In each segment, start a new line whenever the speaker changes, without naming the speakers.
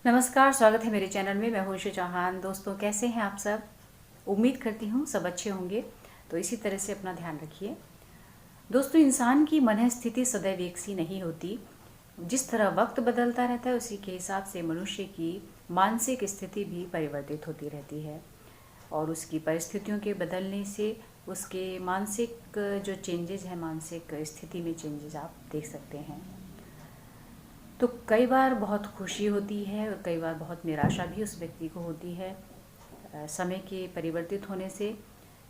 नमस्कार, स्वागत है मेरे चैनल में। मैं हूं ईशा चौहान। दोस्तों, कैसे हैं आप सब? उम्मीद करती हूं सब अच्छे होंगे। तो इसी तरह से अपना ध्यान रखिए। दोस्तों, इंसान की मनःस्थिति सदैव एक सी नहीं होती। जिस तरह वक्त बदलता रहता है उसी के हिसाब से मनुष्य की मानसिक स्थिति भी परिवर्तित होती रहती है, और उसकी परिस्थितियों के बदलने से उसके मानसिक जो चेंजेस हैं, मानसिक स्थिति में चेंजेस आप देख सकते हैं। तो कई बार बहुत खुशी होती है और कई बार बहुत निराशा भी उस व्यक्ति को होती है समय के परिवर्तित होने से।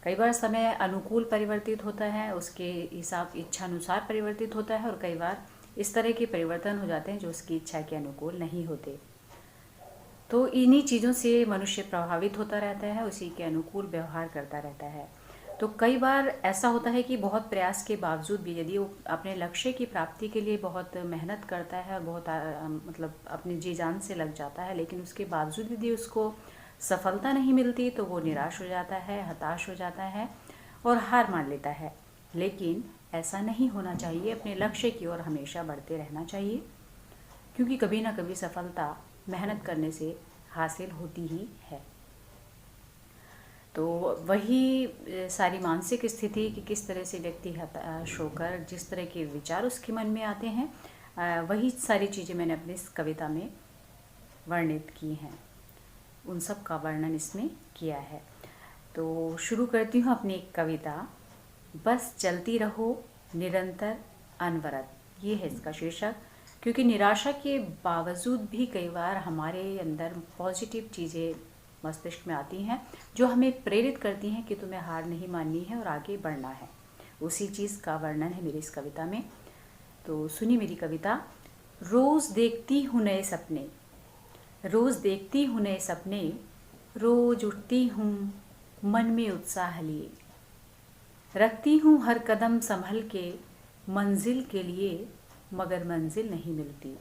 कई बार समय अनुकूल परिवर्तित होता है, उसके हिसाब इच्छानुसार परिवर्तित होता है, और कई बार इस तरह के परिवर्तन हो जाते हैं जो उसकी इच्छा के अनुकूल नहीं होते। तो इन्हीं चीज़ों से मनुष्य प्रभावित होता रहता है, उसी के अनुकूल व्यवहार करता रहता है। तो कई बार ऐसा होता है कि बहुत प्रयास के बावजूद भी यदि वो अपने लक्ष्य की प्राप्ति के लिए बहुत मेहनत करता है और बहुत मतलब अपनी जी जान से लग जाता है, लेकिन उसके बावजूद यदि उसको सफलता नहीं मिलती तो वो निराश हो जाता है, हताश हो जाता है और हार मान लेता है। लेकिन ऐसा नहीं होना चाहिए। अपने लक्ष्य की ओर हमेशा बढ़ते रहना चाहिए, क्योंकि कभी ना कभी सफलता मेहनत करने से हासिल होती ही है। तो वही सारी मानसिक स्थिति कि किस तरह से व्यक्ति हताश होकर जिस तरह के विचार उसके मन में आते हैं, वही सारी चीज़ें मैंने अपनी इस कविता में वर्णित की हैं। उन सब का वर्णन इसमें किया है। तो शुरू करती हूँ अपनी एक कविता। बस चलती रहो निरंतर अनवरत, ये है इसका शीर्षक। क्योंकि निराशा के बावजूद भी कई बार हमारे अंदर पॉजिटिव चीज़ें मस्तिष्क में आती हैं जो हमें प्रेरित करती हैं कि तुम्हें हार नहीं माननी है और आगे बढ़ना है। उसी चीज़ का वर्णन है मेरी इस कविता में। तो सुनी मेरी कविता। रोज़ देखती हूँ नए सपने, रोज़ देखती हूँ नए सपने, रोज़ उठती हूँ मन में उत्साह लिए, रखती हूँ हर कदम संभल के मंजिल के लिए, मगर मंजिल नहीं मिलती।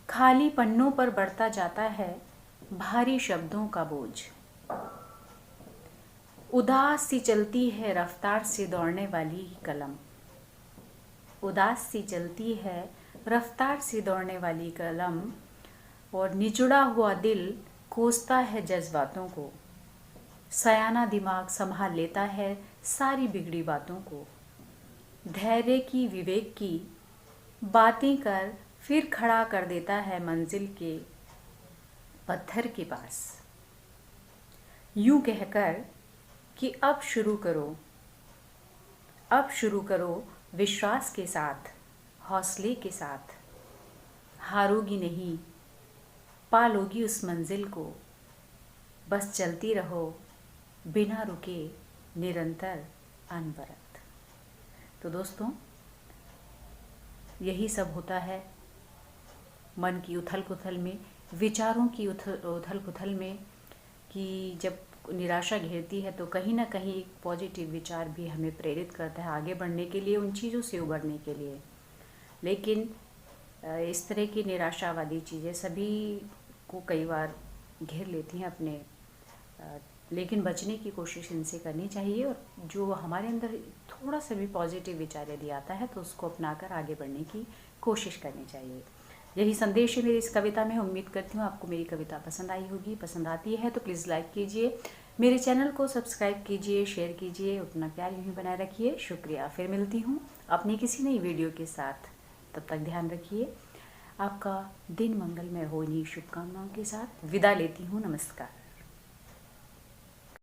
खाली पन्नों पर बढ़ता जाता है भारी शब्दों का बोझ, उदास सी चलती है रफ्तार से दौड़ने वाली कलम, उदास सी चलती है रफ्तार से दौड़ने वाली कलम, और निचुड़ा हुआ दिल कोसता है जज्बातों को, सयाना दिमाग संभाल लेता है सारी बिगड़ी बातों को, धैर्य की विवेक की बातें कर फिर खड़ा कर देता है मंजिल के पत्थर के पास, यूं कहकर कि अब शुरू करो, अब शुरू करो विश्वास के साथ, हौसले के साथ, हारोगी नहीं पालोगी उस मंजिल को, बस चलती रहो बिना रुके निरंतर अनवरत। तो दोस्तों, यही सब होता है मन की उथल पुथल में, विचारों की उथल पुथल में, कि जब निराशा घेरती है तो कहीं ना कहीं एक पॉजिटिव विचार भी हमें प्रेरित करता है आगे बढ़ने के लिए, उन चीज़ों से उबरने के लिए। लेकिन इस तरह की निराशावादी चीज़ें सभी को कई बार घेर लेती हैं अपने, लेकिन बचने की कोशिश इनसे करनी चाहिए। और जो हमारे अंदर थोड़ा सा भी पॉजिटिव विचार यदि आता है तो उसको अपनाकर आगे बढ़ने की कोशिश करनी चाहिए। यही संदेश है मेरी इस कविता में। उम्मीद करती हूँ आपको मेरी कविता पसंद आई होगी। पसंद आती है तो प्लीज़ लाइक कीजिए, मेरे चैनल को सब्सक्राइब कीजिए, शेयर कीजिए। उतना प्यार यूँ ही बनाए रखिए। शुक्रिया। फिर मिलती हूँ अपनी किसी नई वीडियो के साथ। तब तक ध्यान रखिए। आपका दिन मंगलमय हो, इन्हीं शुभकामनाओं के साथ विदा लेती हूँ। नमस्कार।